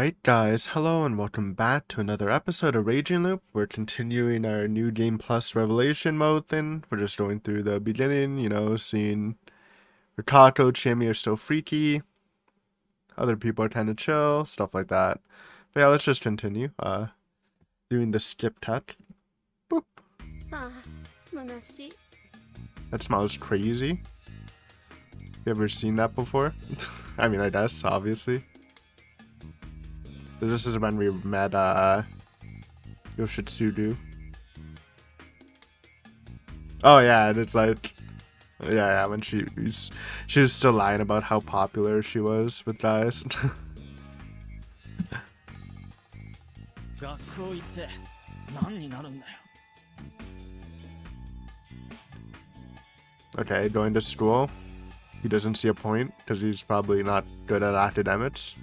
Alright guys, hello and welcome back to another episode of Raging Loop. We're continuing our new Game Plus Revelation mode thing. We're just going through the beginning, seeing Rikako, Chimmy are still freaky. Other people are kind of chill, stuff like that. But yeah, let's just continue. Doing the skip tech. Boop. That smells crazy. You ever seen that before? I mean, I guess, obviously. This is when we met Yoshitsugu. Oh yeah, and it's like, yeah, when she was still lying about how popular she was with guys. Okay, going to school. He doesn't see a point because he's probably not good at academics.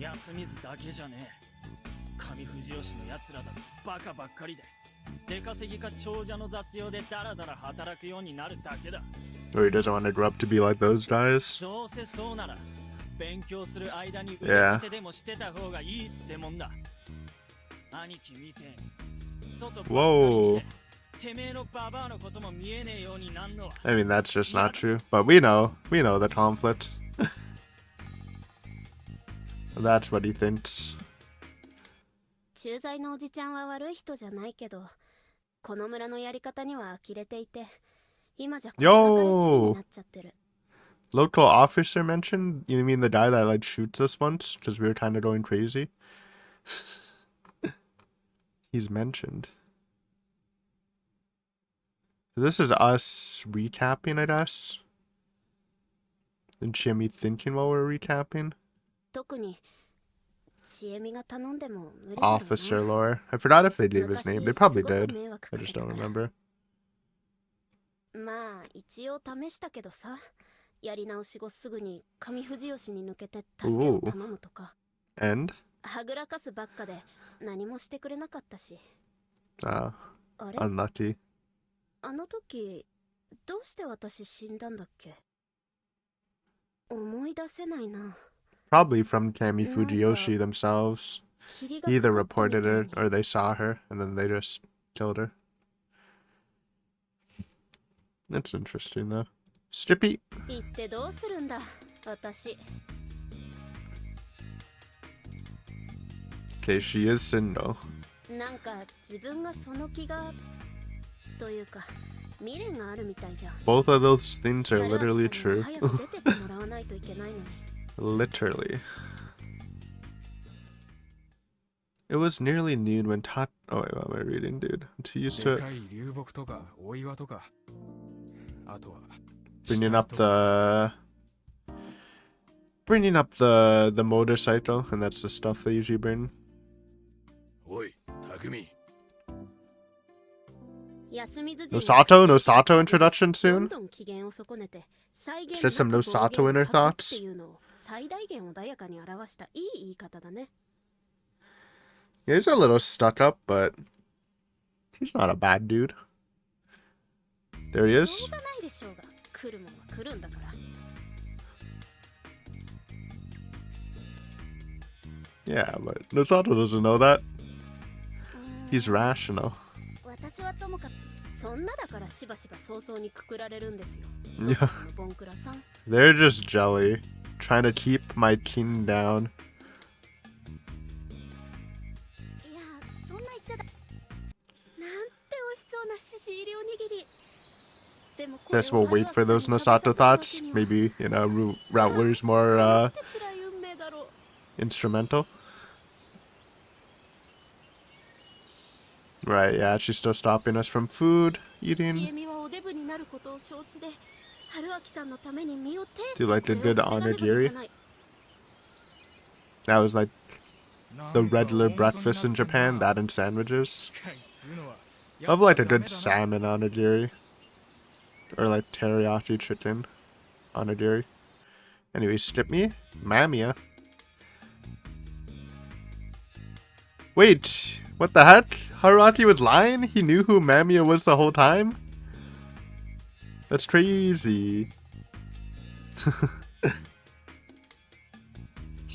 Or he doesn't want to grow up to be like those guys. Yeah. Whoa. I mean, that's just not true. But we know the conflict. That's what he thinks. Yo! Local officer mentioned? You mean the guy that like shoots us once? Because we were kind of going crazy? He's mentioned. So this is us recapping, I guess. And Jimmy thinking while we're recapping. Officer lore. I forgot if they gave his name. They probably did. I just don't remember. Ooh. And? Unlucky. Probably from Kami Fujiyoshi themselves. He either reported it or they saw her and then they just killed her. That's interesting though. Stippy. Okay, she is single. Both of those things are literally true. Literally. It was nearly noon when Oh wait, what am I reading, dude? I'm too used to it. Bringing up the motorcycle, and that's the stuff they usually bring. Nosato introduction soon? Let's get some Nosato inner thoughts. Yeah, he's a little stuck up, but he's not a bad dude. There he is. Yeah, but Nosato doesn't know that. He's rational. Yeah. They're just jelly. Trying to keep my king down. Guess we'll wait for those Nosato thoughts. Maybe, Route Warrior's more instrumental. Right, yeah, she's still stopping us from food, eating. Do you like the good onigiri? That was like the regular breakfast in Japan, that and sandwiches. I love like a good salmon onigiri. Or like teriyaki chicken onigiri. Anyway, skip me. Mamiya. Wait, what the heck? Haruaki was lying? He knew who Mamiya was the whole time? That's crazy.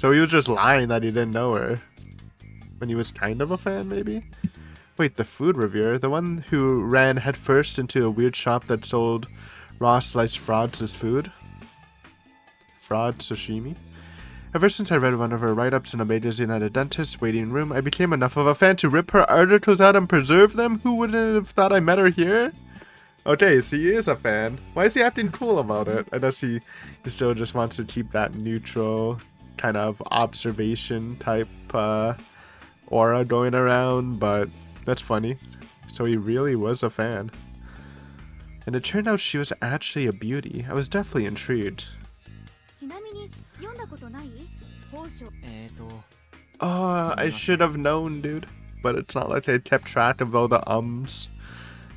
So he was just lying that he didn't know her. when he was kind of a fan, maybe? Wait, the food reviewer? The one who ran headfirst into a weird shop that sold raw sliced frogs as food? Fraud sashimi? Ever since I read one of her write-ups in a magazine at a dentist's waiting room, I became enough of a fan to rip her articles out and preserve them? Who would have thought I met her here? Okay, so he is a fan. Why is he acting cool about it? I guess he still just wants to keep that neutral kind of observation type aura going around, but that's funny. So he really was a fan. And it turned out she was actually a beauty. I was definitely intrigued. Oh, I should have known, dude. But it's not like I kept track of all the ums.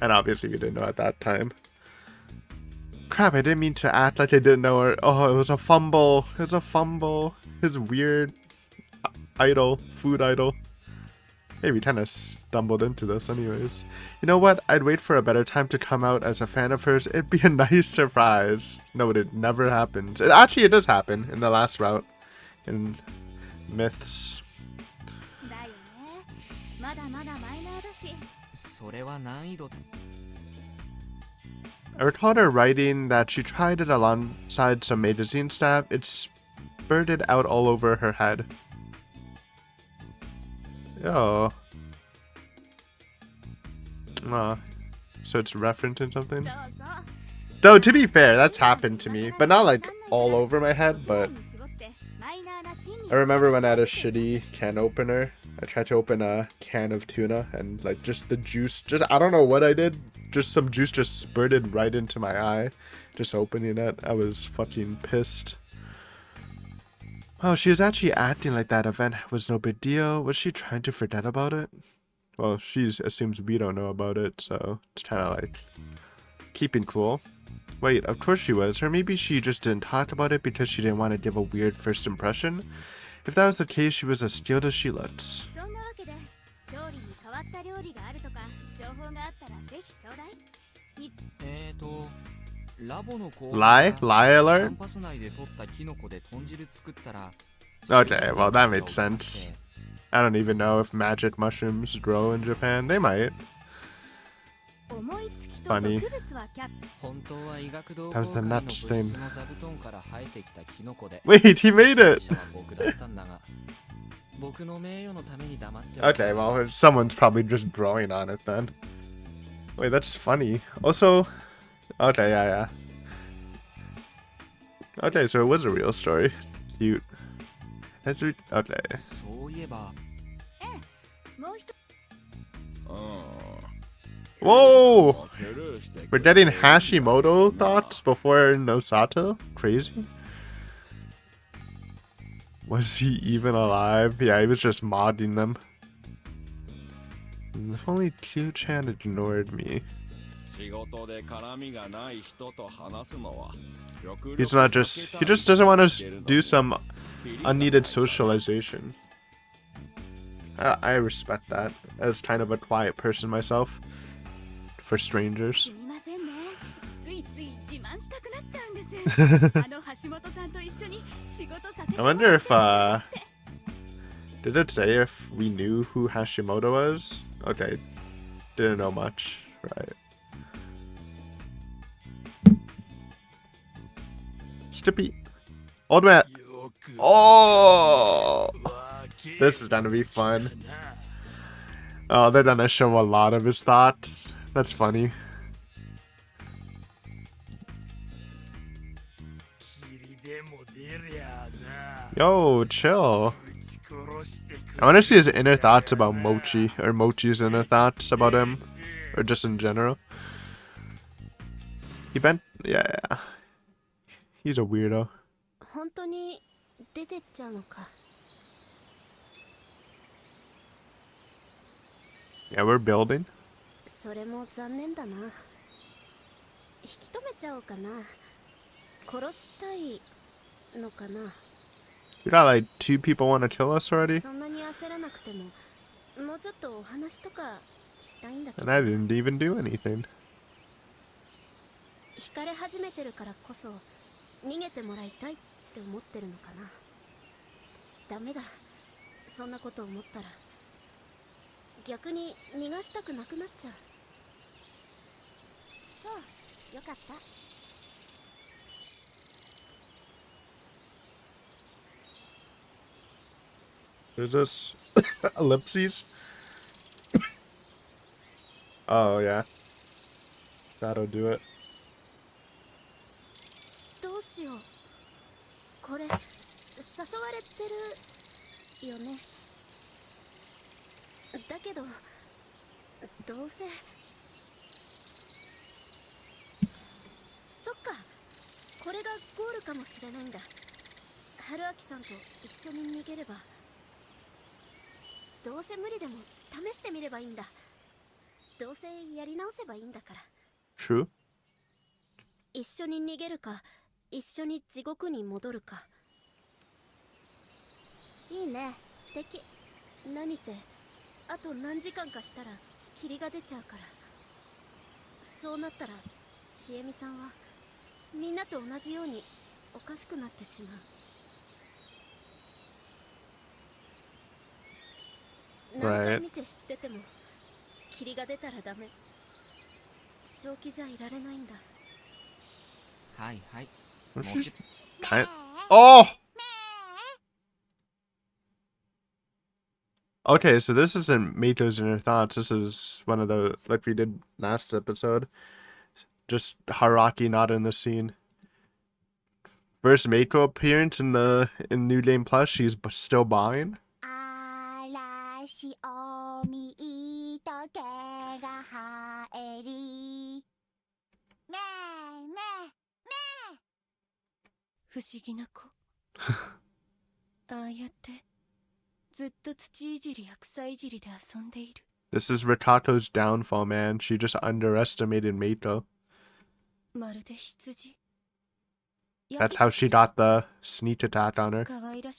And obviously we didn't know at that time. Crap, I didn't mean to act like I didn't know her. Oh, it was a fumble. It was a fumble. His weird idol, food idol. Hey, we kind of stumbled into this anyways. You know what? I'd wait for a better time to come out as a fan of hers. It'd be a nice surprise. No, it never happens. Actually, it does happen in the last route. In Myths. I recalled her writing that she tried it alongside some magazine staff. It spurted out all over her head. Oh. So it's referencing something? Though, to be fair, that's happened to me. But not like all over my head, but... I remember when I had a shitty can opener. I tried to open a can of tuna and like just the juice, I don't know what I did. Just some juice just spurted right into my eye. Just opening it. I was fucking pissed. Oh, she was actually acting like that event was no big deal. Was she trying to forget about it? Well, she assumes we don't know about it, so it's kind of like keeping cool. Wait, of course she was. Or maybe she just didn't talk about it because she didn't want to give a weird first impression. If that was the case, she was as skilled as she looks. Lie? Lie alert? Okay, well that made sense. I don't even know if magic mushrooms grow in Japan. They might. Funny. That was the nuts thing. Wait, he made it! Okay, well, someone's probably just drawing on it then. Wait, that's funny. Also, okay, yeah. Okay, so it was a real story. Cute. That's okay. Whoa! We're getting Hashimoto thoughts before Nosato? Crazy? Was he even alive? Yeah, he was just modding them. If only Q-chan ignored me. He's not just... He just doesn't want to do some unneeded socialization. I respect that, as kind of a quiet person myself. For strangers. I wonder if, did it say if we knew who Hashimoto was? Okay, didn't know much, right. Stippy. Old man. Oh! This is gonna be fun. Oh, they're gonna show a lot of his thoughts. That's funny. Yo, chill. I want to see his inner thoughts about Mochi, or Mochi's inner thoughts about him, or just in general. He bent, yeah. He's a weirdo. Yeah, we're building. We got like 2 people want to kill us already? And I didn't even do anything. 逆に逃がしたくなくなっちゃう。そう、よかった。There's this ellipses. Oh yeah, that'll do it. どうしよう。これ誘われてるよね。だけどどうせ。そっか、これがゴールかもしれないんだ。春明さんと一緒に逃げれば。どうせ無理でも試してみればいいんだ。どうせやり直せばいいんだから。 True. 一緒に逃げるか一緒に地獄に戻るか。いいね、素敵。何せあと何時間かしたら霧が出ちゃうから。そうなったら千恵美さんはみんなと同じようにおかしくなってしまう。何回見て知ってても霧が出たらダメ。正気じゃいられないんだ。はいはい。 Oh! Okay, so this isn't Meiko's inner thoughts. This is one of the, like we did last episode. Just Haraki not in the scene. First Meiko appearance in New Game Plus. She's still buying. This is Rikako's downfall, man. She just underestimated Meiko. That's how she got the sneak attack on her. Did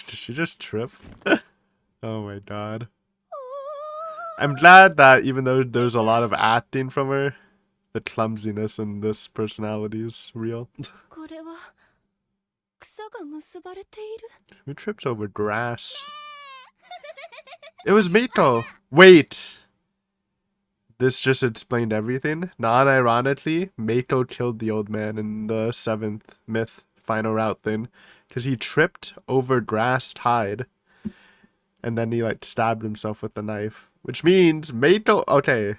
she just trip? Oh my god. I'm glad that even though there's a lot of acting from her, the clumsiness in this personality is real. Who trips over grass? It was Meiko! Wait! This just explained everything. Non-ironically, Meiko killed the old man in the 7th myth final route thing. Because he tripped over grass tied. And then he like stabbed himself with the knife. Which means Meiko... Okay.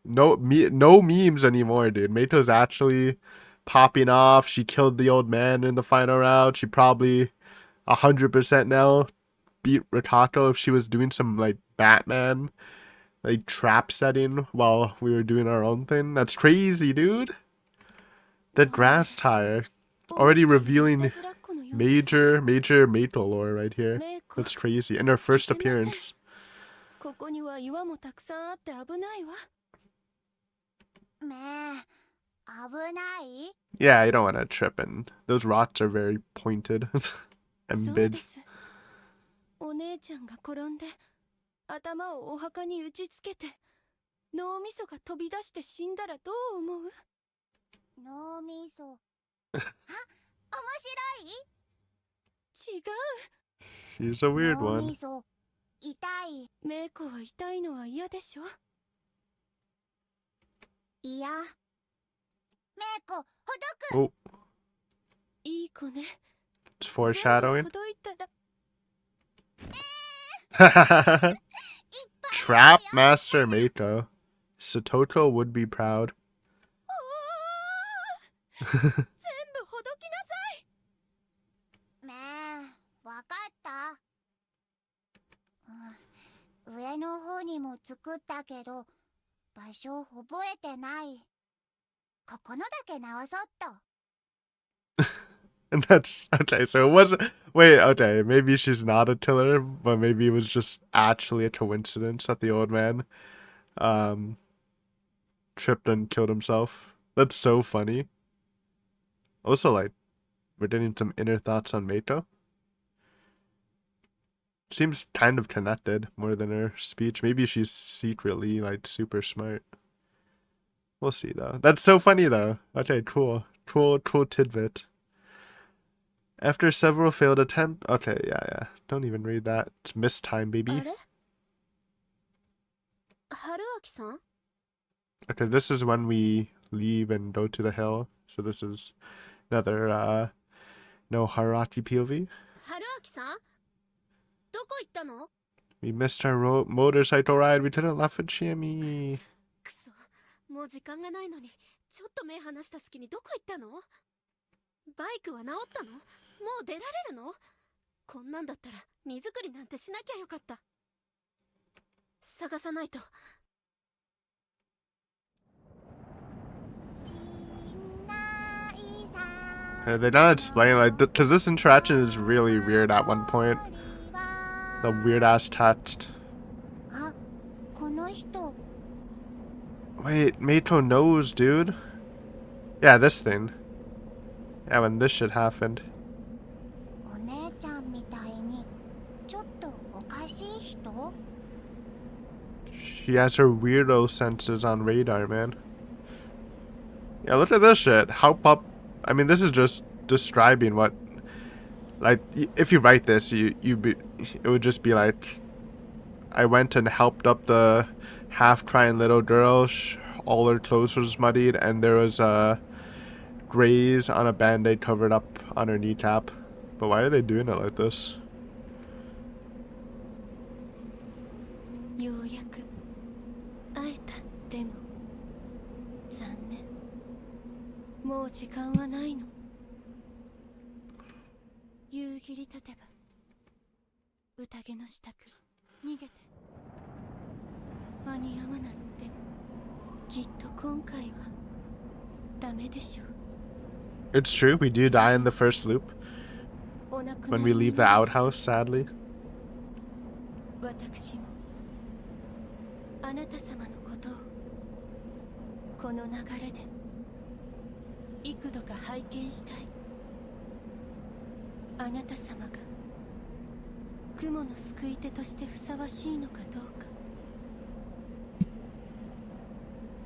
No memes anymore, dude. Meito's actually popping off. She killed the old man in the final round. She probably 100% now beat Rikako if she was doing some like Batman like trap setting while we were doing our own thing. That's crazy, dude. The grass tire already revealing major Meito lore right here. That's crazy. And her first appearance. Yeah, you don't want to trip, and those rocks are very pointed and big. お姉ちゃんが転んで頭をお墓に打ちつけて脳みそが飛び出して死んだらどう思う？脳みそ。あ、面白い？違う。 She's a weird one. 脳みそ痛い。メイコは痛いのは嫌でしょ？いや。メイコ、ほどく。Oh. いい子ね。It's foreshadowing. ほどいたら。Trap Master Meiko. Satoko would be proud. 全部ほどきなさい。ねえ、わかった。上の方にも作ったけど、場所覚えてない。ここのだけ直そうっと。And that's okay. So it wasn't. Wait, okay. Maybe she's not a killer, but maybe it was just actually a coincidence that the old man, tripped and killed himself. That's so funny. Also, like, we're getting some inner thoughts on Meiko. Seems kind of connected more than her speech. Maybe she's secretly like super smart. We'll see though. That's so funny though. Okay, cool. Cool tidbit. After several failed attempts. Okay, yeah. Don't even read that. It's missed time, あ baby. れ春明さん Okay, this is when we leave and go to the hill. So this is another no Haraki POV. 春明さんどこ行ったの We missed our motorcycle ride. We didn't laugh at Shammy. くそもう時間がないのにちょっと目離した隙にどこ行ったのバイクは治ったのもう出られるのこんなんだったら荷造りなんてしなきゃよかった探さないと They're not explaining, like, because this interaction is really weird at one point. The weird ass text. あこの人 Wait, Meiko knows, dude. Yeah, this thing. Yeah, when this shit happened. お姉ちゃんみたいにちょっとおかしい人 She has her weirdo senses on radar, man. Yeah, look at this shit. Help up. I mean, this is just describing what, like, if you write this, it would just be like, I went and helped up the half-crying little girl. All her clothes was muddied, and there was a graze on a band-aid covered up on her kneecap. But why are they doing it like this? ようやく会えたでも残念もう時間はないの夕霧立てば宴の支度逃げて間に合わないでもきっと今回はダメでしょう It's true, we do die in the first loop お亡く when な we りに leave the なるでしょう outhouse, sadly. 私もあなた様のことをこの流れで幾度か拝見したいあなた様が雲の救い手としてふさわしいのかどうか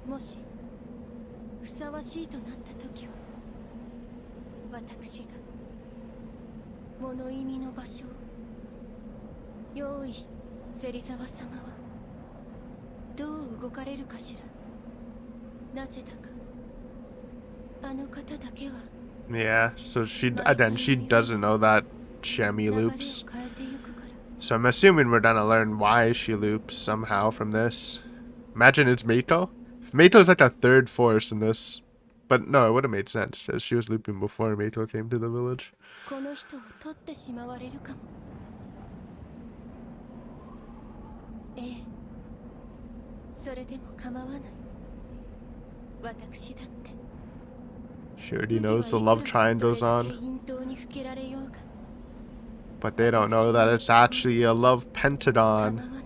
もしふさわしいとなった時は私が物意味の場所を用意し芹沢様はどう動かれるかしらなぜだかあの方だけは Yeah, so she doesn't know that Shammy 流れを loops. 変えてゆくから So I'm assuming we're gonna learn why she loops somehow from this. Imagine it's Meiko. If Meiko's like a third force in this. But no, it would have made sense, as she was looping before Meiko came to the village. この人を取ってしまわれるかもええそれでも構わない私だって She already knows the love triangle's on. But they don't know that it's actually a love pentagon.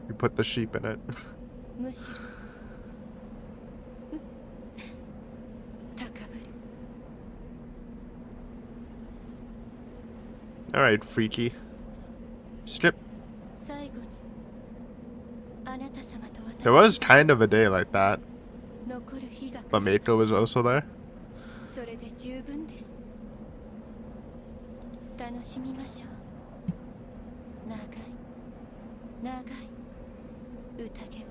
You put the sheep in it. むしろ高ぶる Alright, freaky. Skip. 最後にあなた様と私 There was kind of a day like that. 残る日が But Meiko was also there. それで十分です楽しみましょう長い長い宴を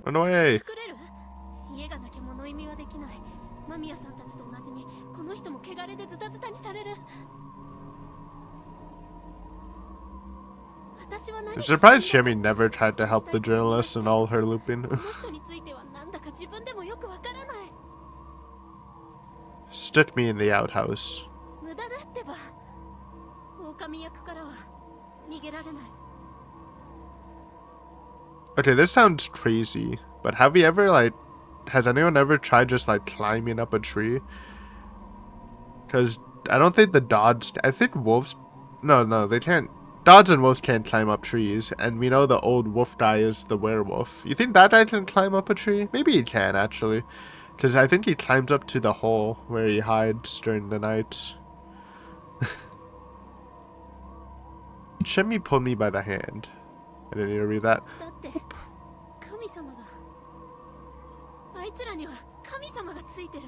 Run away. 隠れる家がなきゃ物意味はできない間宮さんたちと同じにこの人も汚れでズタズタにされる私は何 I'm surprised Shimmy never tried to help the journalists in all her looping. この人についてはなんだか自分でもよくわからない Stick me in the outhouse. 無駄だってば狼役からは逃げられない Okay, this sounds crazy, but have we ever, like, has anyone ever tried just, like, climbing up a tree? Because I don't think the Dodds, I think wolves, no, they can't, Dodds and wolves can't climb up trees, and we know the old wolf guy is the werewolf. You think that guy can climb up a tree? Maybe he can, actually. Because I think he climbs up to the hole where he hides during the night. Shimmy pulled me by the hand. I didn't need to read that. だって神あいつらには神様がついてる。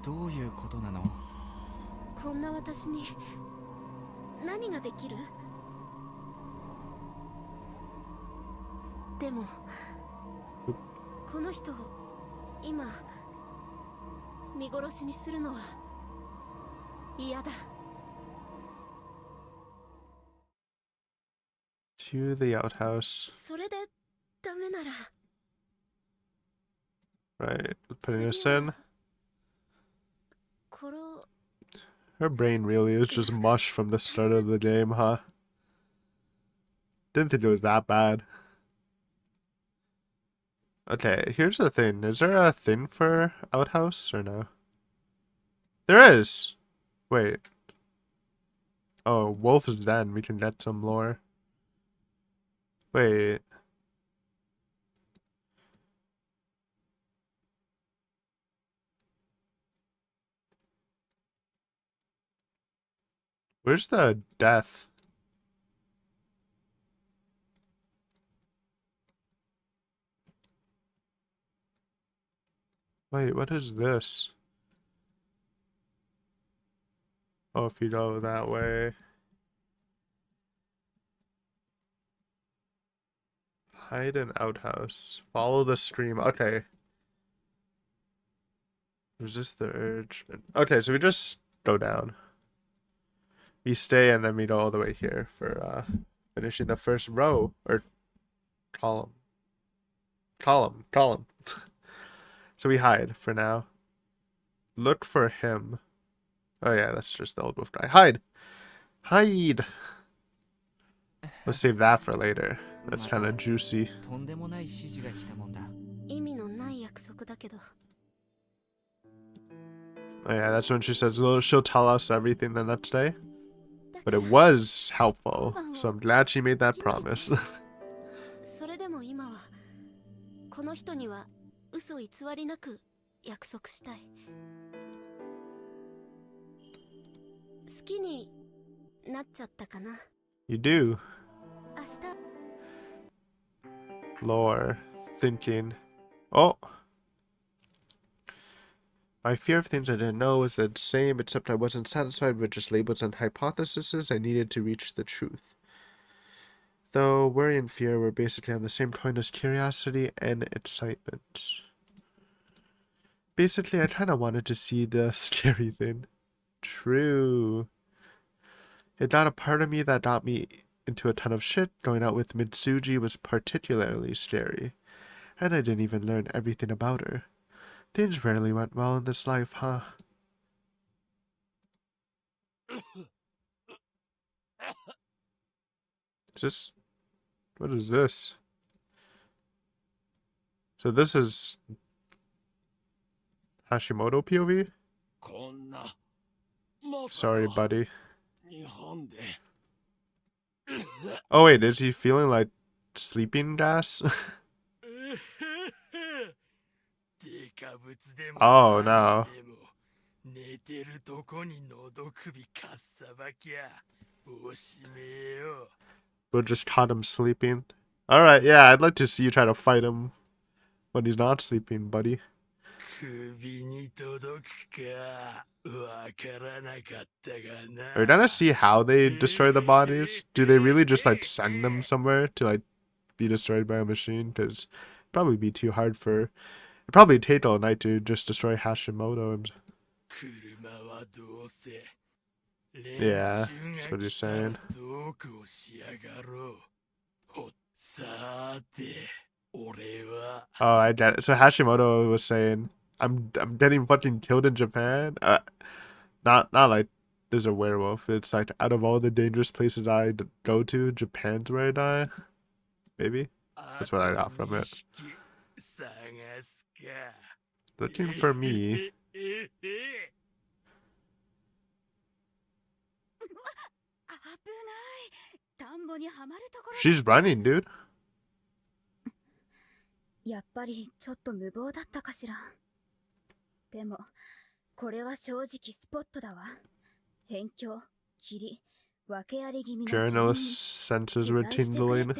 どういうことなの？こんな私に何ができる？でもこの人を今見殺しにするのは嫌だ。 To the outhouse. それでダメなら Right. Putting 次 us in. は殺 Her brain really is just mush from the start of the game, huh? Didn't think it was that bad. Okay, here's the thing. Is there a thing for outhouse or no? There is! Wait. Oh, Wolf's Den. We can get some lore. Wait. Where's the death? Wait, what is this? Oh, if you go that way. Hide an outhouse. Follow the stream. Okay. Resist the urge. Okay, so we just go down. We stay and then we go all the way here for finishing the first row. Or column. Column. So we hide for now. Look for him. Oh yeah, that's just the old wolf guy. Hide! Hide! Let's save that for later. That's kind of juicy. とんでもない指示が来たもんだ。意味のない約束だけど Oh yeah, that's when she says she'll tell us everything the next day. But it was helpful, so I'm glad she made that promise. それでも今はこの人には嘘偽りなく約束したい。好きになっちゃったかな。 You do. 明日 Lore. Thinking. Oh! My fear of things I didn't know was the same, except I wasn't satisfied with just labels and hypotheses. I needed to reach the truth. Though worry and fear were basically on the same coin as curiosity and excitement. Basically, I kind of wanted to see the scary thing. True. It got a part of me that got me into a ton of shit. Going out with Mitsuji was particularly scary. And I didn't even learn everything about her. Things rarely went well in this life, huh? Just... What is this? So this is... Hashimoto POV? Sorry, buddy. Oh wait, is he feeling like sleeping gas? Oh no. We'll just caught him sleeping. Alright, yeah, I'd like to see you try to fight him when he's not sleeping, buddy. Are we gonna see how they destroy the bodies? Do they really just like send them somewhere to like be destroyed by a machine? Because it'd probably be too hard for... It'd probably take all night to just destroy Hashimoto. Yeah, that's what he's saying. Oh, I get it. So Hashimoto was saying, I'm getting fucking killed in Japan. Not like there's a werewolf. It's like out of all the dangerous places I go to, Japan's where I die. Maybe that's what I got from it. Looking for me. She's running, dude. やっぱりちょっと無謀だったかしら。でもこれは正直スポットだわ。辺境、霧、訳あり気味の住人に Journalist's senses were tingling.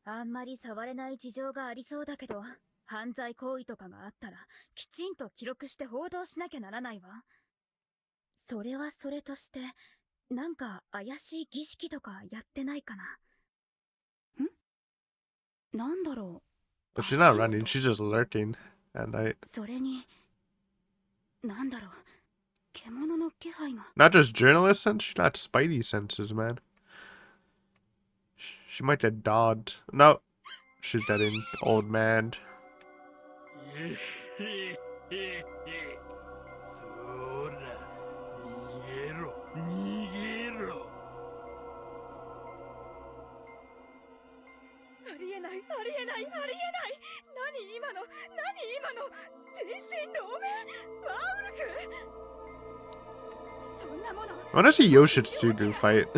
あんまり触れない事情がありそうだけど、犯罪行為とかがあったらきちんと記録して報道しなきゃならないわ。それはそれとして、なんか怪しい儀式とかやってないかな。なんだろう。 But she's not 足音。 running, she's just lurking at night. それに、なんだろう、獣の気配が。 Not just journalist sense, she got spidey senses, man. She might get dogged. No, she's getting old man. そら、逃げろ、逃げろ。ありえない、ありえない、ありえない。何今の、全身露面、ワウルク。そんなもの。 I wanna see Yoshitsugu fight.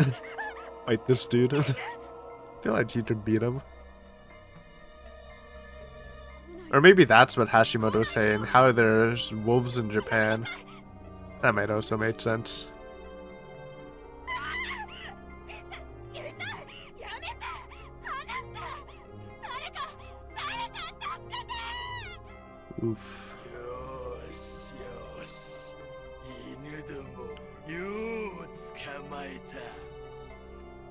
Fight this dude. I feel like he could beat him. Or maybe that's what Hashimoto's saying. How there's wolves in Japan. That might also make sense. Oof. よしよし、犬どもよう捕まえた。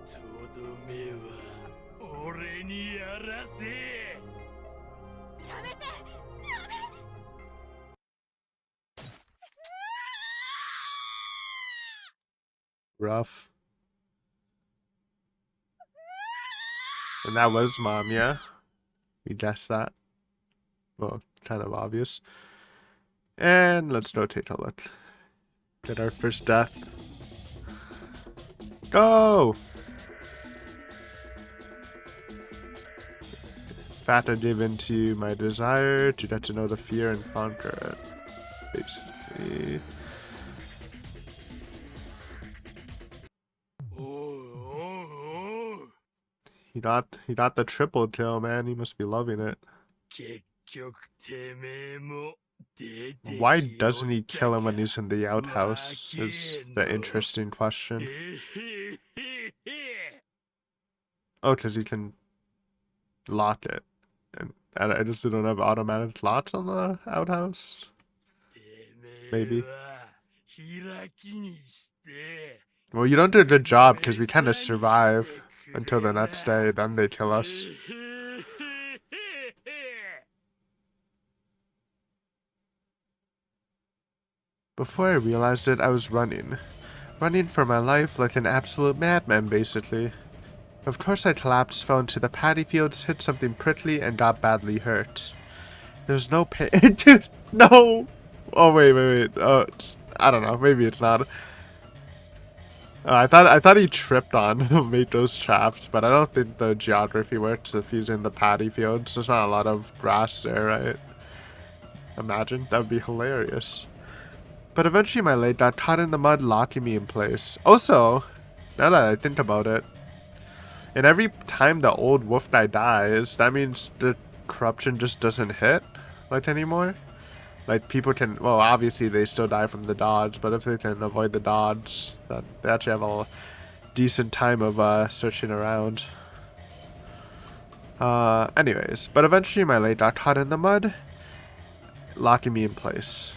とどめは俺にやらせ。やめて。 Rough. And that was mom, yeah? We guessed that. Well, kind of obvious. And let's go take a look. Get our first death. Go! Fata gave in to my desire to get to know the fear and conquer it. Basically. おうおうおう。 He got the triple kill, man. He must be loving it. 結局てめえも出て Why きよ doesn't he った kill him when か。 he's in the outhouse? Is the interesting question. えへへへ。 Oh, because he can lock it. And I just don't have automatic locks on the outhouse. てめえ Maybe. は開きにして Well, you don't do a good job because we kind of survive until the next day. Then they kill us. えへへへ。 Before I realized it, I was running. Running for my life like an absolute madman, basically. Of course I collapsed, fell into the paddy fields, hit something prickly, and got badly hurt. There's no pain. Dude, no! Oh, wait. I don't know. Maybe it's not. I thought he tripped on Meiko's traps, but I don't think the geography works if he's in the paddy fields. There's not a lot of grass there, right? Imagine. That would be hilarious. But eventually my leg got caught in the mud, locking me in place. Also, now that I think about it, and every time the old wolf guy dies, that means the corruption just doesn't hit, like, anymore. Like, people can, well, obviously they still die from the dodge, but if they can avoid the dodge, that they actually have a decent time of searching around. Anyways, but eventually my leg got caught in the mud, locking me in place.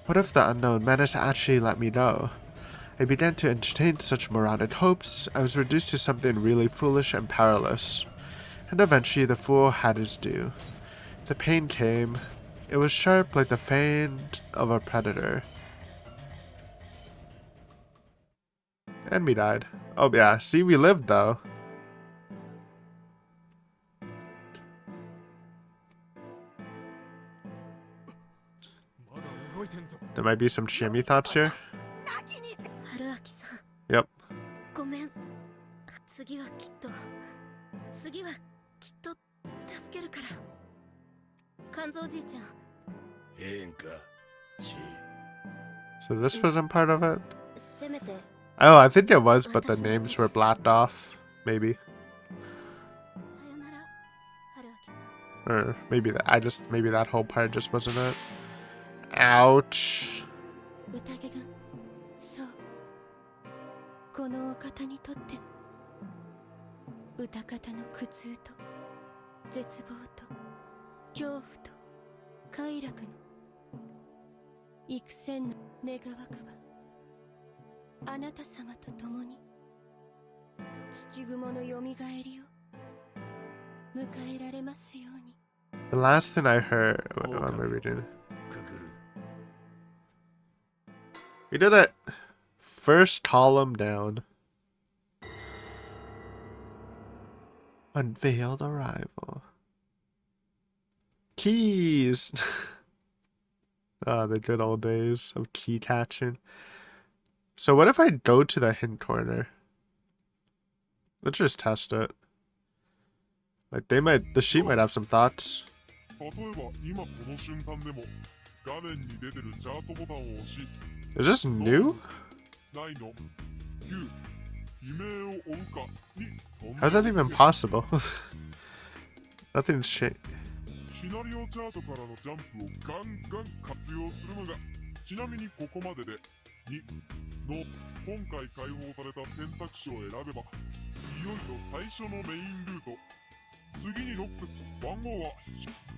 What if the unknown menace actually let me go? I began to entertain such moronic hopes. I was reduced to something really foolish and powerless. And eventually the fool had his due. The pain came. It was sharp like the fang of a predator. And we died. Oh yeah, see, we lived though. There might be some Shimmy thoughts here. 春秋さん、 Yep. ごめん。次はきっと助けるから。肝臓じいちゃん。ええんか、ち。 So this wasn't part of it? せめて。 Oh, I think it was, but the names were blacked off. Maybe. さよなら、春秋さん。 Or maybe maybe that whole part just wasn't it. Ouch. 宴が、そう。このお方にとっての歌方の苦痛と絶望と恐怖と快楽の幾千の願わくはあなた様と共に土雲のよみがえりを迎えられますように。 The last thing I heard. What am I reading? かかる We did it. First column down. Unveiled arrival. Keys. Ah, the good old days of key catching. So what if I go to the hint corner? Let's just test it. Like the sheet might have some thoughts. 例えば今この瞬間でも画面に出てるチャートボタンを押し Is this new? ないの9悲鳴を追うかに飛んで How's that even possible? Nothing's changed. シナリオチャートからのジャンプをガンガン活用するのがちなみにここまでで2の今回解放された選択肢を選べばいよいよ最初のメインルート次にロック番号は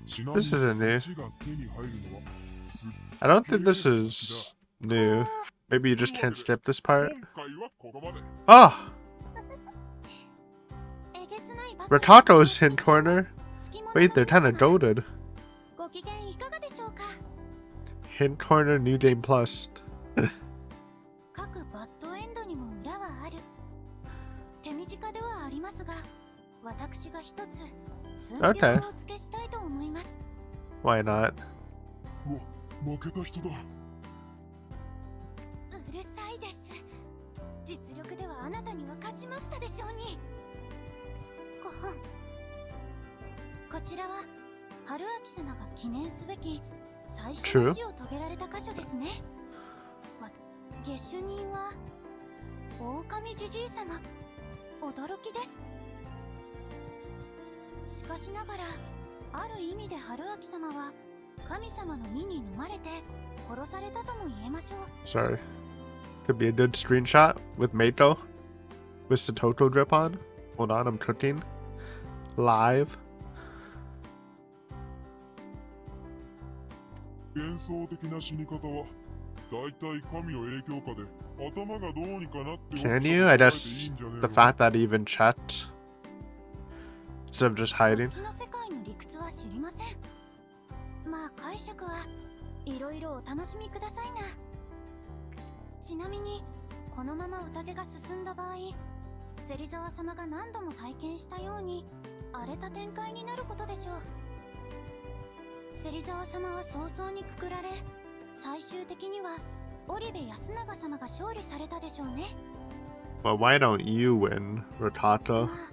ちなみに This isn't new. 1が手に入るのはすっ I don't think this is new. Maybe you just can't skip this part. 今回はここまで Ah! えげつないバカな Rikako's hint corner. 隙間の Wait, they're 皆 kinda 様 goaded. ご機嫌いかがでしょうか。 Hint corner, new game plus. 各バッドエンドにも裏はある。手短ではありますが、私が一つ寸評をお付けしたいと思います。 Why not? うわ負けた人だうるさいです。実力ではあなたには勝ちましたでしょうに。5本。こちらは春秋様が記念すべき最初の死を遂げられた箇所ですね。下手人は狼じじい様。驚きです。しかしながらある意味で春秋様は神様の意に飲まれて殺されたとも言えましょう。 Sorry. Could be a good screenshot with Meiko. With Satoto drip on. Hold on, I'm cooking. Live. 幻想的な死に方は大体神の影響下で頭がどうにかなって Can you? I just... The fact that he even checked. Instead of just hiding. そっちの世界の理屈は知りません。まあ解釈はいろいろお楽しみくださいな。ちなみにこのまま宴が進んだ場合、芹沢様が何度も体験したように荒れた展開になることでしょう。芹沢様は早々にくくられ、最終的には織部安永様が勝利されたでしょうね。 Well, why don't you win, Rikako? まあ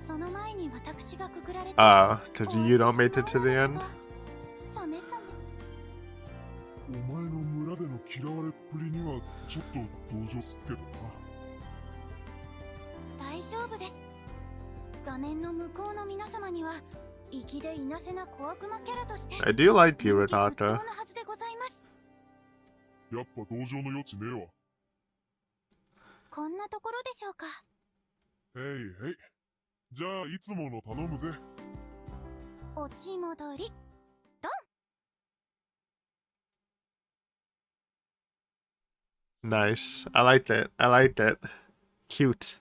その前に私がくくられた Because you don't make it to the end? サメサメ。お前の村での嫌われっぷりにはちょっと同情すっけどな。大丈夫です。画面の向こうの皆様には粋でいなせな小悪魔キャラとして I do like you, 人気沸 Rikako. 騰のはずでございます。やっぱ同情の余地ねえわ。こんなところでしょうか。へいへい。じゃあいつもの頼むぜ。落ち戻り。 Nice. I liked it. I liked it. Cute.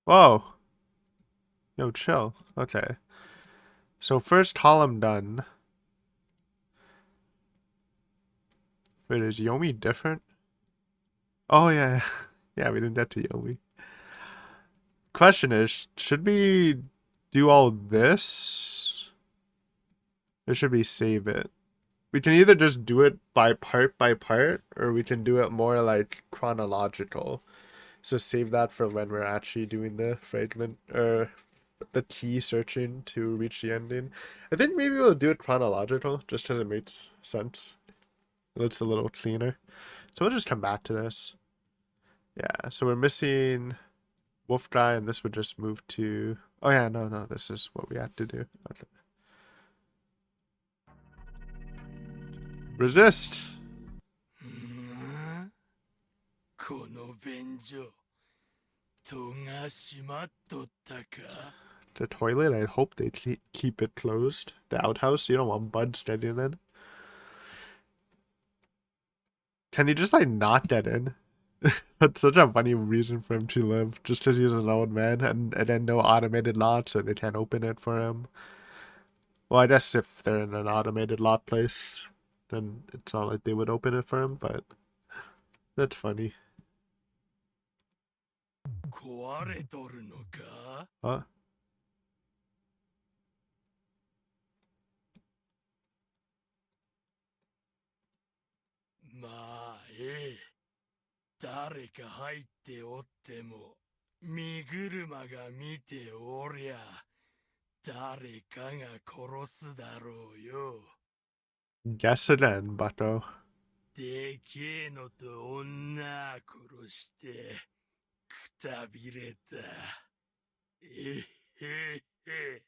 Whoa. Yo, chill. Okay. So first column done. Wait, is Yomi different? Oh, yeah. Yeah, we didn't get to Yomi. Question is, should we do all this? Or should we save it? We can either just do it by part, or we can do it more like chronological. So save that for when we're actually doing the fragment, or the key searching to reach the ending. I think maybe we'll do it chronological, just because it makes sense. It looks a little cleaner. So we'll just come back to this. Yeah, so we're missing Wolf Guy, and this would just move to... Oh yeah, no, this is what we have to do. Okay. Resist! このベ所戸が閉まっとったか The toilet, I hope they keep it closed. The outhouse, you don't want buds getting in. Can he just like not get in? That's such a funny reason for him to live, just because he's an old man, and then no automated lot, so they can't open it for him. Well, I guess if they're in an automated lot place, then it's not like they would open it for him, but that's funny. 壊れとるのか Huh? まあええ誰か入っておっても身車が見ておりゃ誰かが殺すだろうよ Guess again, bucko. でけえのと女殺してくたびれたえへへ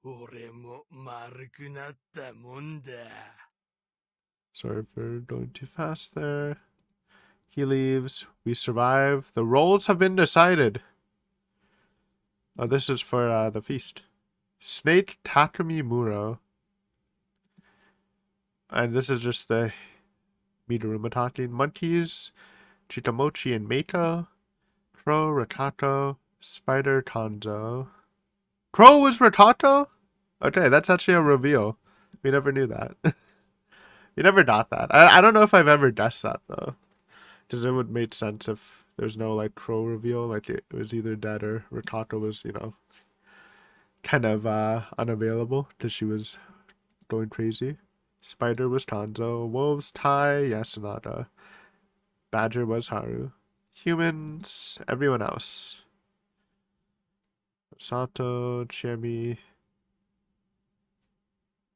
俺も丸くなったもんだ Sorry for going too fast there. He leaves. We survive. The roles have been decided. Oh, this is for the feast. Snake Takumi Muro. And this is just the Midoruma talking. Monkeys, Chitamochi and Meiko. Crow, Rikako, Spider, Kanzo. Crow was Rikako? Okay, that's actually a reveal. We never knew that. We never got that. I don't know if I've ever guessed that, though. Because it would make sense if there's no, like, Crow reveal. Like, it was either dead or Rikako was, you know, kind of unavailable because she was going crazy. Spider was Kanzo. Wolves, Tai, Yasunada. Badger was Haru. Humans, everyone else. Sato, Chiemi.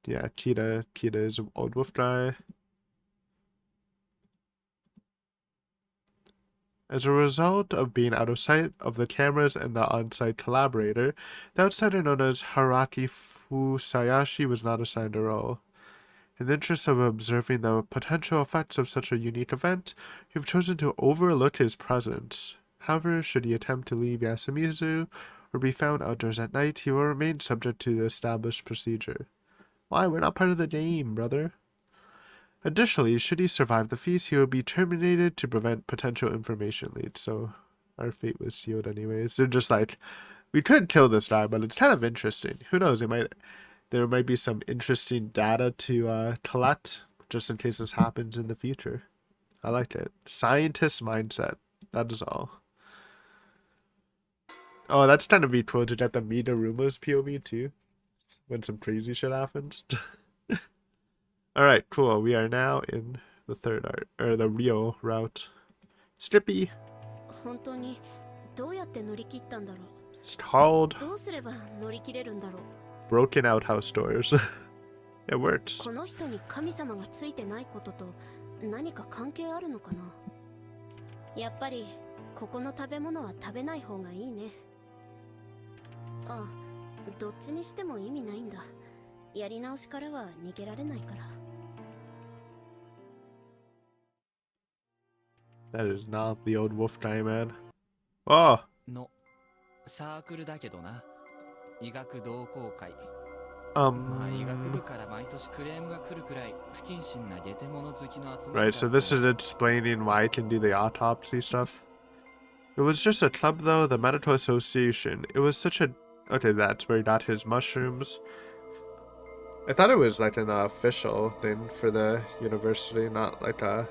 Yeah, Kita. Kita is an old wolf guy. As a result of being out of sight of the cameras and the on-site collaborator, the outsider known as Haraki Fusayashi was not assigned a role. In the interest of observing the potential effects of such a unique event, you've chosen to overlook his presence. However, should he attempt to leave Yasumizu or be found outdoors at night, he will remain subject to the established procedure. Why? We're not part of the game, brother. Additionally, should he survive the feast, he will be terminated to prevent potential information leaks. So, our fate was sealed anyways. They're just like, we could kill this guy, but it's kind of interesting. Who knows? There might be some interesting data to collect just in case this happens in the future. I liked it. Scientist mindset. That is all. Oh, that's kind of be cool to get the Midaruma's POV too, when some crazy shit happens. All right, cool. We are now in the third art, or the Rio route. Stippy. 本当にどうやって乗り切ったんだろう It's called どうすれば乗り切れるんだろう Broken Outhouse Doors. It works. この人に神様がついてないことと何か関係あるのかなやっぱりここの食べ物は食べない方がいいねあ、どっちにしても意味ないんだやり直しからは逃げられないから That is not the old wolf guy, man. Oh, のサークルだけどな。医学同好会。まあ医学部から毎年クレームが来るくらい不謹慎なゲテモノ好きの集まり right. So this is explaining why I can do the autopsy stuff. It was just a club, though. The medical association. It was such a. Okay, that's where he got his mushrooms. I thought it was like an official thing for the university, not like a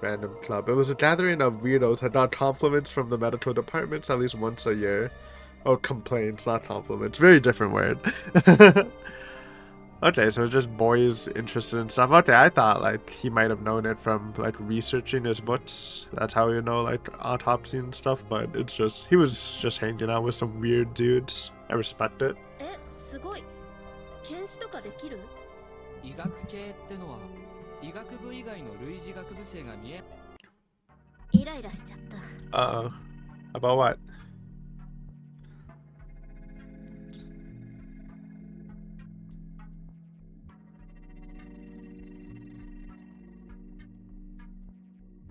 random club. It was a gathering of weirdos that got compliments from the medical departments at least once a year. Oh, complaints, not compliments. Very different word. Okay, so it's just boys interested in stuff. Okay, I thought like he might have known it from like researching his books. That's how you know like autopsy and stuff. But it's just he was just hanging out with some weird dudes. I respect it. え、すごい検視とかできる医学系ってのは医学部以外の類似学部生が見えイライラしちゃった Uh-oh. About what?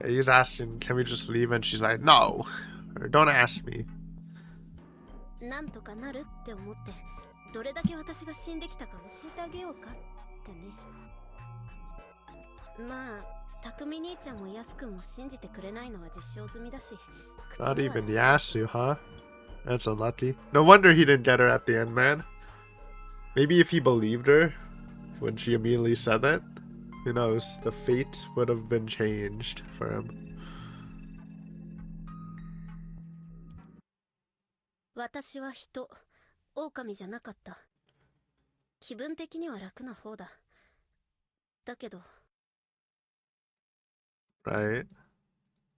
He's asking, can we just leave? And she's like, no, or don't ask me. なんとかなるって思ってどれだけ私が死んできたか教えてあげようかってね。まあ匠兄ちゃんもヤス君も信じてくれないのは実証済みだし。 Not even Yasu, huh? That's unlucky. No wonder he didn't get her at the end, man. Maybe if he believed her when she immediately said that, who knows, the fate would have been changed for him. 私は人、狼じゃなかった。気分的には楽な方だ。だけど。Right.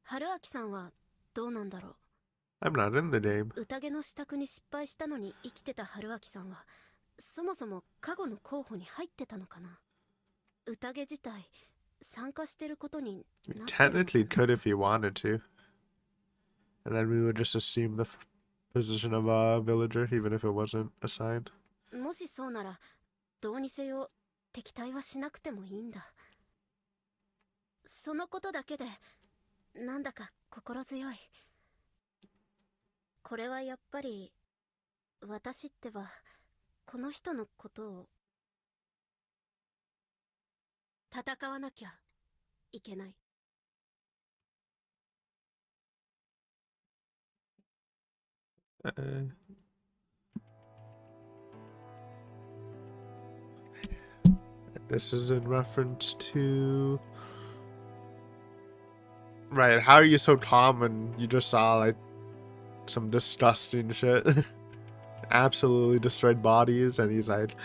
春明さんはどうなんだろう。I'm not in the game. 宴の支度に失敗したのに生きてた春明さんは、そもそも加護の候補に入ってたのかな。宴自体参加してることになってるのかな。Technically could if he wanted to. And then we would just assume the position of a villager, even if it wasn't assigned. もしそうなら、どうにせよ敵対はしなくてもいいんだ。そのことだけで、なんだか心強い。これはやっぱり、私ってば、この人のことを、戦わなきゃいけない。This is in reference to... Right, how are you so calm when you just saw, like, some disgusting shit? Absolutely destroyed bodies, and he's like,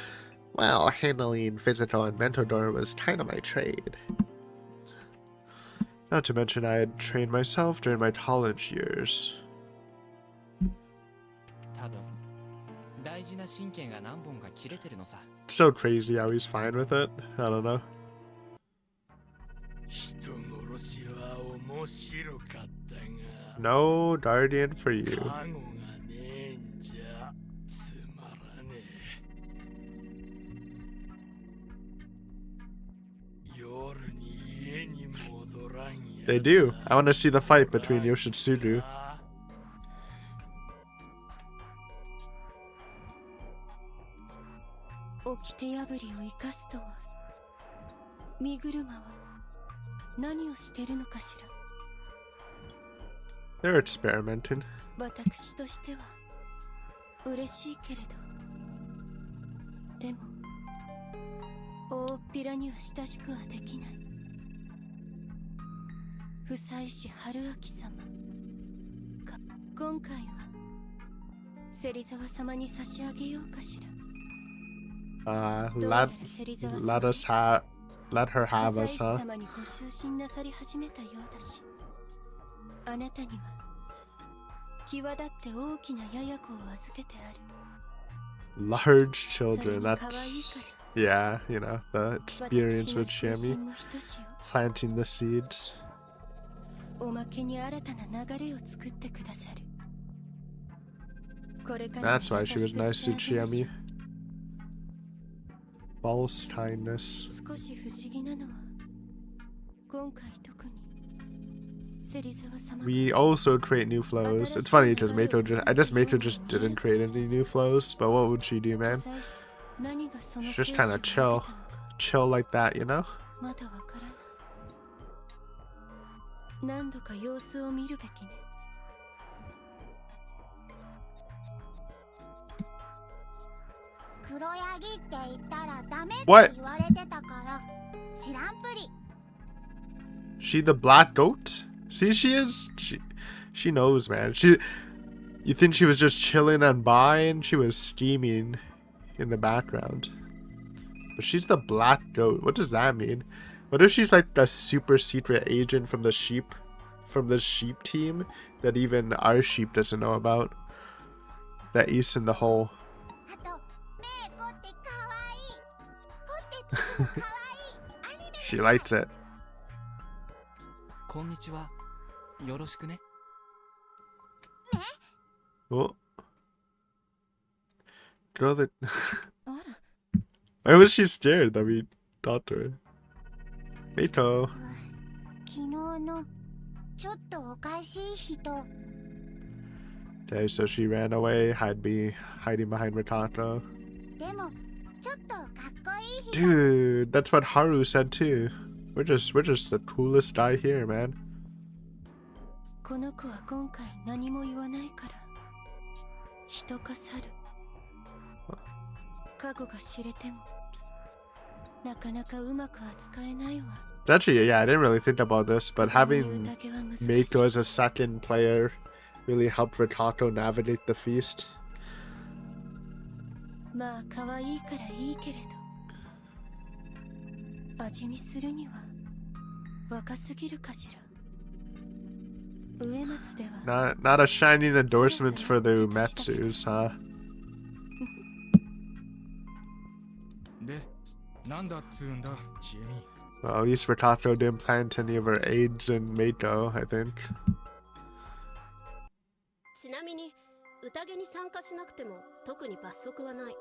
well, handling physical and mental door was kind of my trade. Not to mention I had trained myself during my college years. So crazy how he's fine with it. I don't know. No guardian for you. They do. I want to see the fight between Yoshitsugu. 掟破りを生かすとは、身車は何をしてるのかしら。 They're experimenting. 私としては嬉しいけれど、でも大っぴらには親しくはできない。不妻子春明様が今回は芹沢様に差し上げようかしら。let her have us, huh? 様にご就寝なさり始めたようだし、あなたには際立って大きなやや子を預けてある。 Large children, that's... Yeah, you know, the experience with Shami. Planting the seeds. おまけに新たな流れを作ってくださる。 That's why she was nice to Chiami. False kindness. 少し不思議なのは、今回特に We also create new flows. It's funny because I guess Meiko just didn't create any new flows, but what would she do, man? She's just kind of chill like that, you know? 何度か様子を見るべきね。 What? She the black goat? See, she is. She knows, man. You think she was just chilling and buying? She was scheming in the background. But she's the black goat. What does that mean? What if she's like the super secret agent from the sheep team that even our sheep doesn't know about? That ace in the hole. She likes it. Oh. Girl that... Why was she scared that we talked to her? Meiko. ちょっとおかしい人。 Okay, so she ran away, hiding behind Rikako. でもちょっとかっこいい人。 Dude, that's what Haru said too. We're just the coolest guy here, man. この子は今回何も言わないから人か猿。過去が知れてもなかなかうまく扱えないわ。 Actually, yeah, I didn't really think about this, but having Meiko as a second player really helped Rikako navigate the feast. まあ可愛いからいいけれど味見するには若すぎるかしら。上松では Not a shining endorsements for the Umetsus, huh? で、なんだっつうんだ、ちえみ。 Well, at least Rikako didn't plant any of her aids in Meiko, I think. ちなみに宴に参加しなくても特に罰則はない。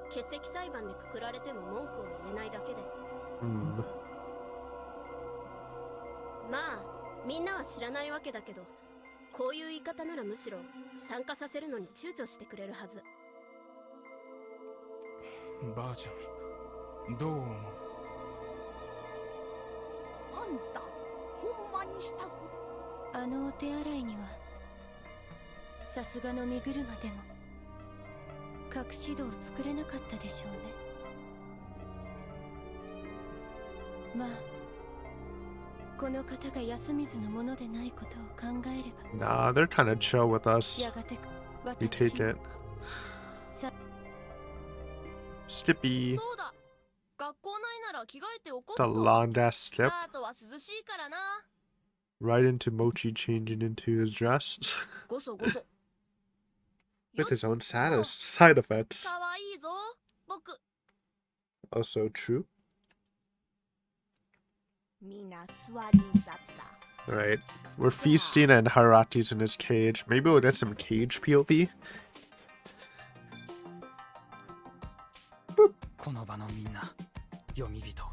欠席裁判でくくられても文句を言えないだけで。まあみんなは知らないわけだけど、こういう言い方ならむしろ参加させるのに躊躇してくれるはず。ばあちゃん、どう思う？あんた、ほんまにしたく。あのお手洗いにはさすがの身車でも隠し戸を作れなかったでしょうね。まあこの方が安水のものでないことを考えれば。 Nah, they're kind of chill with us. やがて We take it. Skippy. そうだ。学校内なら着替えておこう The と。 long ass ス skip. カートは涼しいからな。 Right into Mochi changing into his dress. ごそごそ。 With his own side effects. かわいいぞ、僕。 Also true. みんな座りんさった。 Alright. We're feasting and Harati's in his cage. Maybe we'll get some cage POV. この場のみんな、読み人。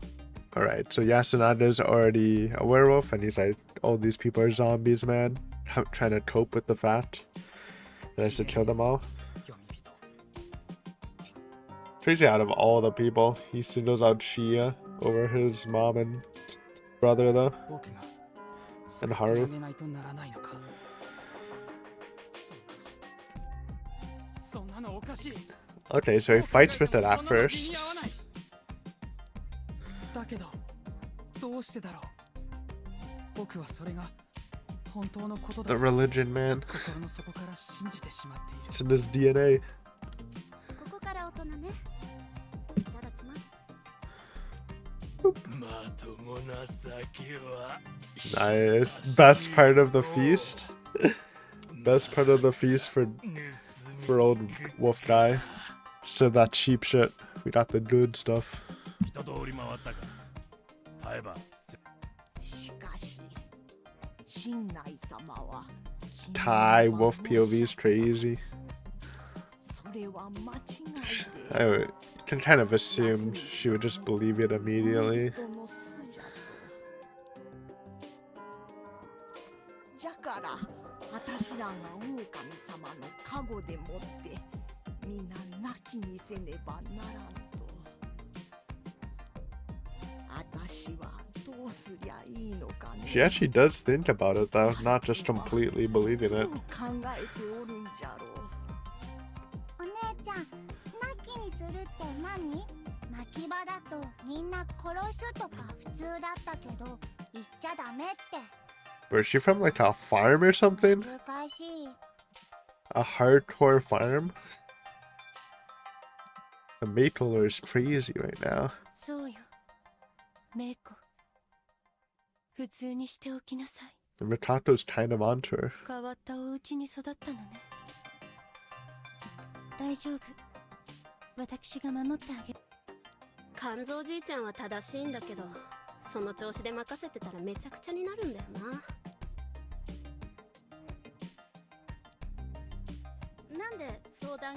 Alright, so Yasunada's already a werewolf, and he's like, all these people are zombies, man. Trying to cope with the fact that has to kill them all. 読み人。 Crazy, out of all the people, he singles out Shia over his mom and brother, though. 僕が And Haru. あげないとならないのか。そんなのおかしい。 Okay, so he fights with it at first. だけど、どうしてだろう。僕はそれが本当のことだ The と religion, man. 心の底から信じてしまっている。 It's in his DNA. ここから大人ね。いただきます。まともな酒は Nice. Best part of the feast. Best part of the feast for old wolf guy. So that cheap shit. We got the good stuff. 一通り回ったか。会えば。しかし、親内様は。 Thai wolf POV is crazy. それは間違いで。 I can kind of assume she would just believe it immediately. 人の巣じゃと。じゃから、私らが狼様の加護でもって、皆泣きにせねばならんと。私はどうすりゃいいのかね。 She actually does think about it though, not just completely believing it. どう考えておるんじゃろう。お姉ちゃん、泣きにするって何？泣き場だとみんな殺すとか普通だったけど言っちゃダメって。 Where's she from? Like a farm or something? 難しい。 A hardcore farm? The Meiko lore is crazy right now. そうよ。メイコ。普通にしておきなさい。 And Rikako's kind of onto her. 変わったお家に育ったのね。大丈夫。私が守ってあげる。肝臓じいちゃんは正しいんだけど、その調子で任せてたらめちゃくちゃになるんだよな。なんで相談？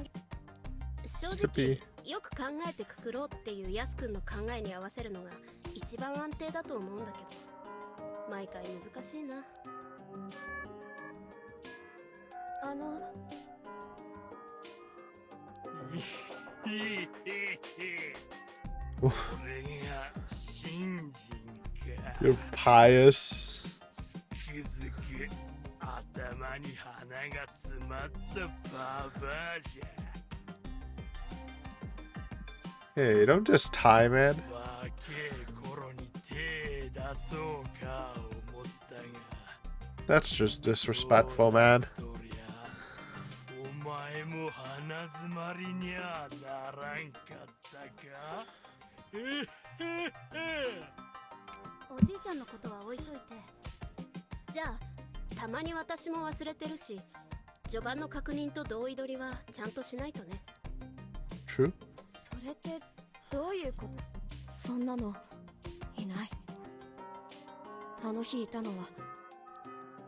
正直よく考えてくくろうっていうヤスくんの考えに合わせるのが一番安定だと思うんだけど。毎回難しいな。俺が信心か。 You're pious. つくづく頭に花が詰まったババアじゃ。 Hey, don't just tie, man. 若え頃に手出そうか思ったが That's just disrespectful, man. そりゃお前も鼻詰まりにゃならんかったか。おじいちゃんのことは置いといて、じゃあたまに私も忘れてるし、序盤の確認と同意取りはちゃんとしないとね。 True. それってどういうこと？そんなのいない。あの日いたのは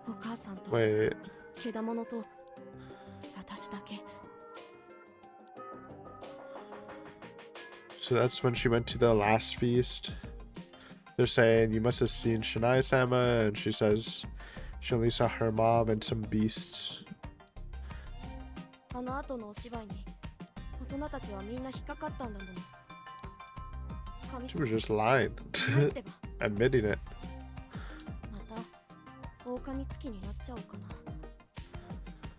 お母さんと Wait. けだものと私だけ。 So that's when she went to the last feast. They're saying you must have seen Shinai-sama, and she says she only saw her mom and some beasts. あの後のお芝居に大人たちはみんな引っかかったんだもの。神 She 様 was just lying, ないってば。 admitting it. また狼つきになっちゃおうかな。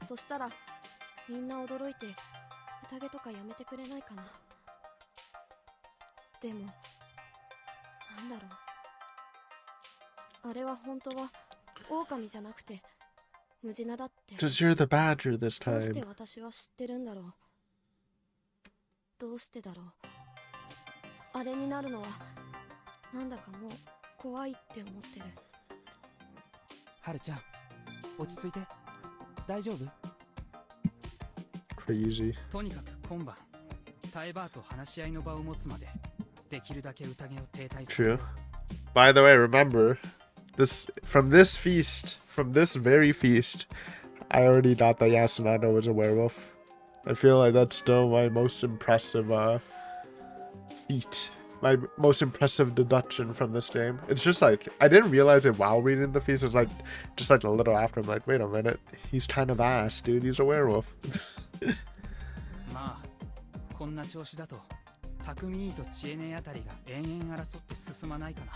そしたらみんな驚いて宴とかやめてくれないかな。でもなんだろう、あれは本当は狼じゃなくてムジナだって。 Because you're the badger this どうして time. 私は知ってるんだろう。どうしてだろう。あれになるのはなんだかもう怖いって思ってる。はるちゃん、落ち着いて。大丈夫？ Crazy. とにかく今晩、タイバーと話し合いの場を持つまで、できるだけ宴を停滞させよ True. う。 By the way, remember from this feast, from this very feast, I already thought that Yasunano was a werewolf. I feel like that's still my most impressive feat. My most impressive deduction from this game. It's just like I didn't realize it while reading the feast. It's like just like a little after. I'm like, wait a minute, he's kind of ass, dude. He's a werewolf. まあ、こんな調子だと、匠兄と知恵姉あたりが延々争って進まないかな。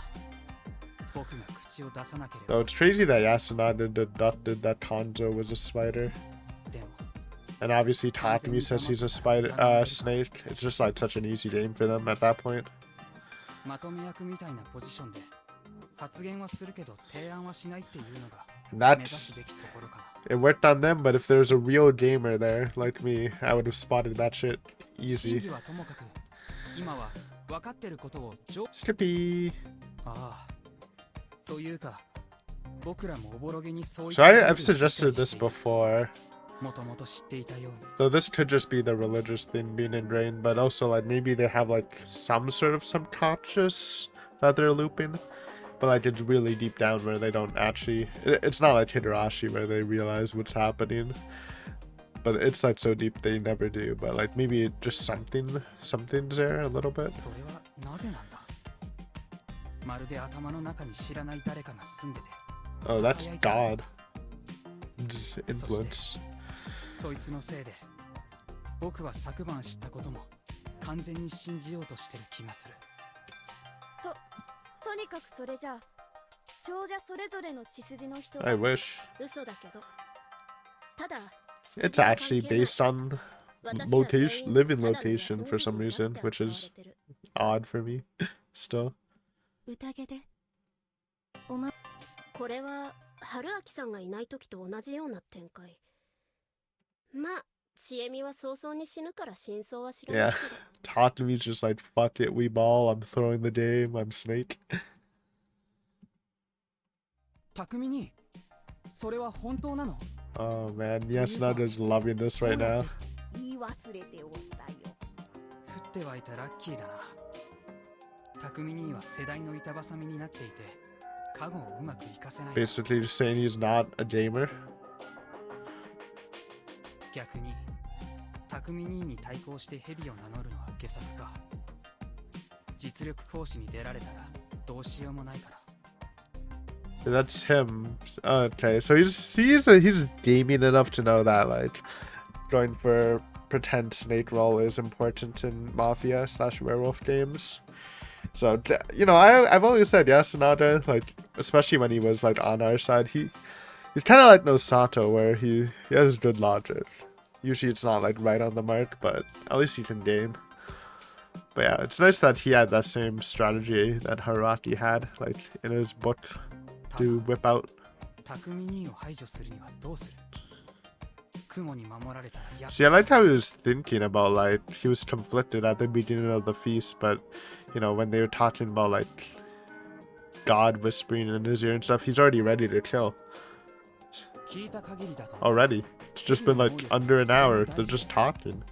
僕が口を出さなければ。 So it's crazy that Yasunano deducted that Kanzo was a spider. でも、 And obviously Takumi says he's a snake. It's just like such an easy game for them at that point. まとめ役みたいなポジションで、発言はするけど提案はしないっていうのが And 目指 that's すべきところかな。 it worked on them, but if there's a real gamer there like me, I would have spotted that shit 真 easy. 偽はともかく、今は分かってることをSkippy. ああ。というか、僕らもおぼろげにそうい So I've suggested this before. もともと知っていたように。 So this could just be the religious thing being ingrained, but also like maybe they have like some sort of subconscious that they're looping. But like it's really deep down where they don't actually it's not like Hidarashi where they realize what's happening. But it's like so deep they never do. But like maybe just something's there a little bit. それはなぜなんだ。まるで頭の中に知らない誰かが住んでて。 Oh, that's 囁いてる God. Just influence. そいつのせいで、僕は昨晩知ったことも完全に信じようとしてる気がする。とにかくそれじゃあ長者それぞれの血筋の人 I が wish. 嘘だけど、ただ It's actually based on location, living location for some reason, which is odd for me. Still. 宴でこれは春明さんがいない時と同じような展開。まあちえみは早々に死ぬから真相は知らない Yeah. けど。 Tatumi's just like, fuck it, we ball, I'm throwing the game, I'm Snake. 匠に、それは本当なの？ Oh man, Yasunada's loving this right now. 言い忘れておったよ。降ってはいたラッキーだな。匠には世代の板挟みになっていて、加護をうまく活かせない。 Basically just saying he's not a gamer. 逆に、匠兄に対抗してヘビを名乗るのは下策か。実力行使に出られたらどうしようもないから。That's him. Okay, so he's gaming enough to know that like going for pretend snake role is important in mafia / werewolf games. So you know, I've always said yes, Sonata, like especially when he was like on our side, he's kind of like Nosato, where he has good logic. Usually it's not like right on the mark, but at least he can game. But yeah, it's nice that he had that same strategy that Haraki had, like in his book, to whip out. See, I liked how he was thinking about, like, he was conflicted at the beginning of the feast, but, you know, when they were talking about, like, God whispering in his ear and stuff, he's already ready to kill. Already. It's just been, like, under an hour. They're just talking.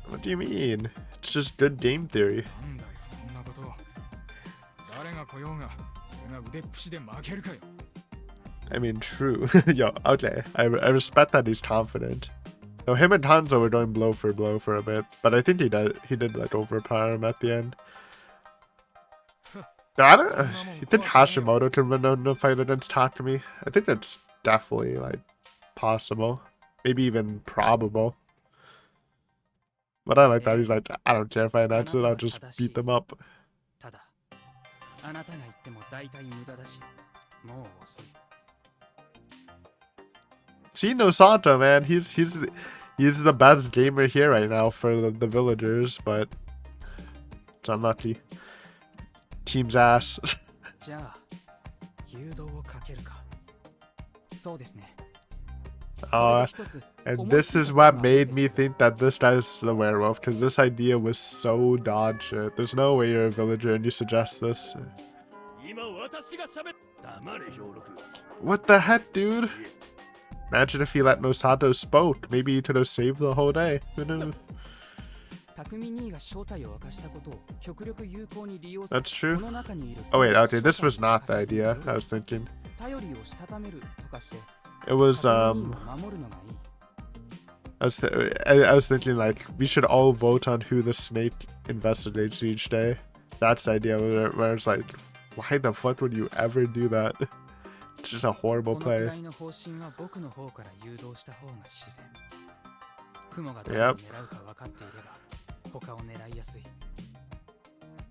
What do you mean? It's just good game theory. I mean, true. Yo, okay. I respect that he's confident. No, him and Hanzo were going blow for a bit, but I think he did like overpower him at the end. I don't. You think Hashimoto can win a fight against Takumi? I think that's definitely like possible, maybe even probable. But I like that he's like, I don't care if I announce it, I'll just beat them up. See, Nosato, man, he's the best gamer here right now for the villagers, but it's unlucky. Team's ass. And this is what made me think that this guy's the werewolf, because this idea was so dog shit. There's no way you're a villager and you suggest this. What the heck, dude? Imagine if he let Nosato spoke. Maybe he could have saved the whole day. Who knows? That's true. Oh wait, okay, this was not the idea I was thinking. It was I was thinking like we should all vote on who the snake investigates each day. That's the idea where it's like, why the fuck would you ever do that? It's just a horrible play. Yep.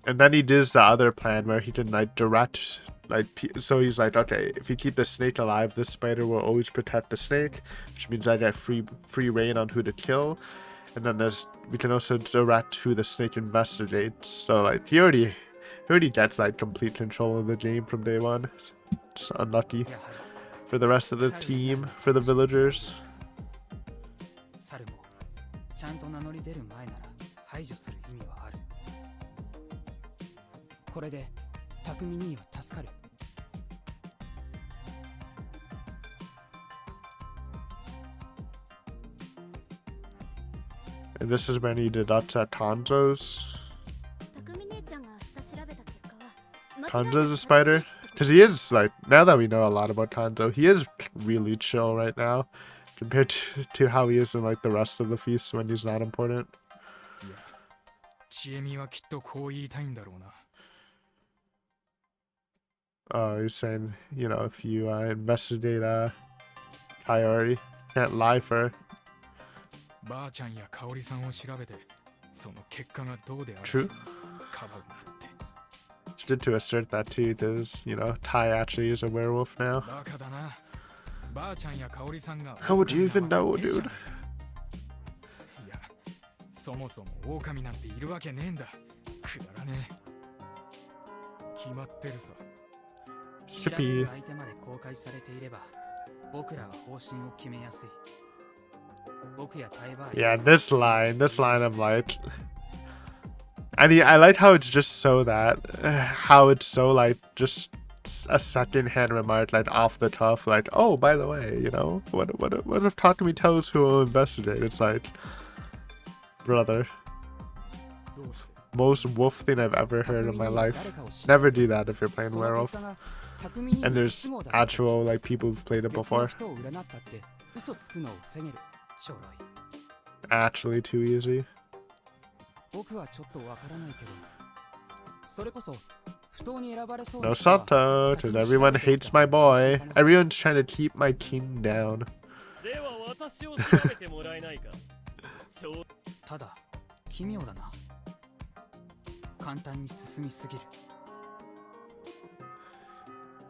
And then he does the other plan where he can like direct, like, so he's like, okay, if you keep the snake alive, this spider will always protect the snake, which means I get free reign on who to kill. And then we can also direct who the snake investigates. So like he already gets like complete control of the game from day one. It's unlucky for the rest of the team, for the villagers. And this is when he deducts at Tanzo's. Tanzo's a spider? Because he is, like, now that we know a lot about Tanzo, he is really chill right now. Compared to how he is in, like, the rest of the feast when he's not important. Oh, he's saying, you know, if you investigate Kaori, can't lie for her. True. She did to assert that too, because, you know, Tai actually is a werewolf now. How would you even know, dude? Sippy. Yeah, this line I'm like, I like how it's just so that, how it's so like just a second-hand remark, like off the cuff, like, oh, by the way, you know, what if Takumi tells who will investigate? It's like, brother, most wolf thing I've ever heard in my life. Never do that if you're playing werewolf. And there's actual like people who've played it before. Actually too easy. No Sato, because everyone hates my boy. Everyone's trying to keep my king down. では私を調べてもらえないか。ただ奇妙だな。簡単に進みすぎる。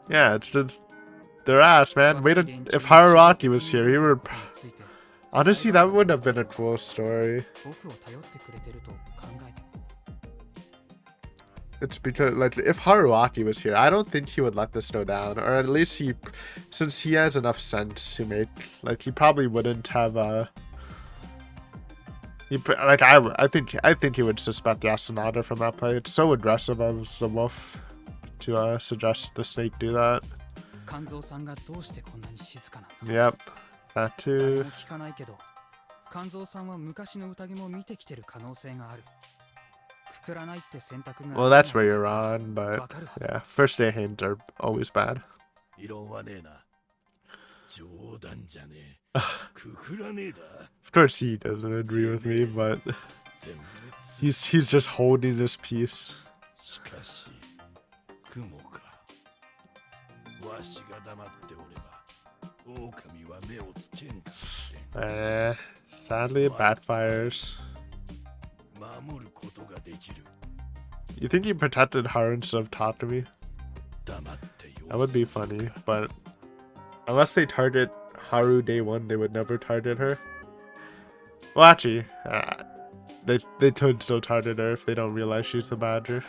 Yeah, it's just their ass, man. Wait, if Haruaki was here, he would. Honestly, that would have been a cool story. It's because, like, if Haruaki was here, I don't think he would let this go down, or at least since he has enough sense to make, like, he probably wouldn't have. I think he would suspect Yasunada from that play. It's so aggressive of the wolf to suggest the snake do that. Yep, that too. Well, that's where you're on, but yeah, first day hints are always bad. Of course he doesn't agree with me, but he's just holding his peace. Sadly it backfires. You think he protected Haru instead of Tatami? That would be funny, but unless they target Haru day one, they would never target her. Well, actually, they could still target her if they don't realize she's the badger.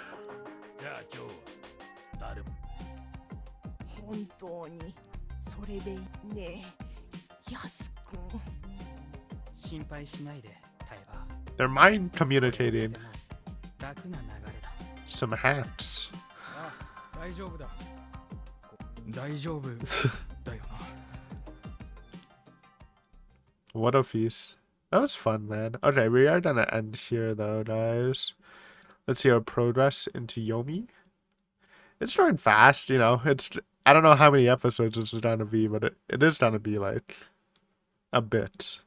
本当にそれでいいね、ヤス君。心配しないで、タイバー。 They're mind communicating. Some hats. What a feast. That was fun, man. Okay, we are gonna end here though, guys. Let's see our progress into Yomi. It's going fast, you know. I don't know how many episodes this is gonna be, but it is gonna be like a bit.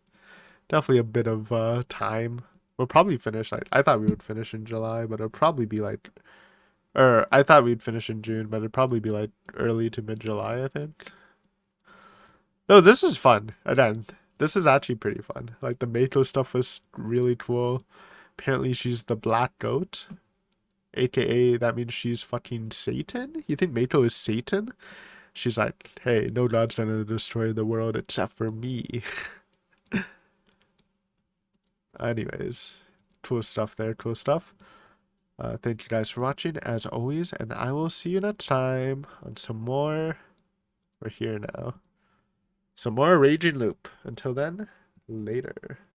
Definitely a bit of time. We'll probably finish, like, I thought we would finish in July, but it'll probably be like, or I thought we'd finish in June, but it'd probably be like early to mid-July, I think. Though this is fun. Again, this is actually pretty fun. Like, the Meiko stuff was really cool. Apparently she's the black goat. AKA, that means she's fucking Satan? You think Meiko is Satan? She's like, hey, no god's gonna destroy the world except for me. Anyways, cool stuff there, cool stuff. Thank you guys for watching, as always, and I will see you next time on some more. We're here now. Some more Raging Loop. Until then, later.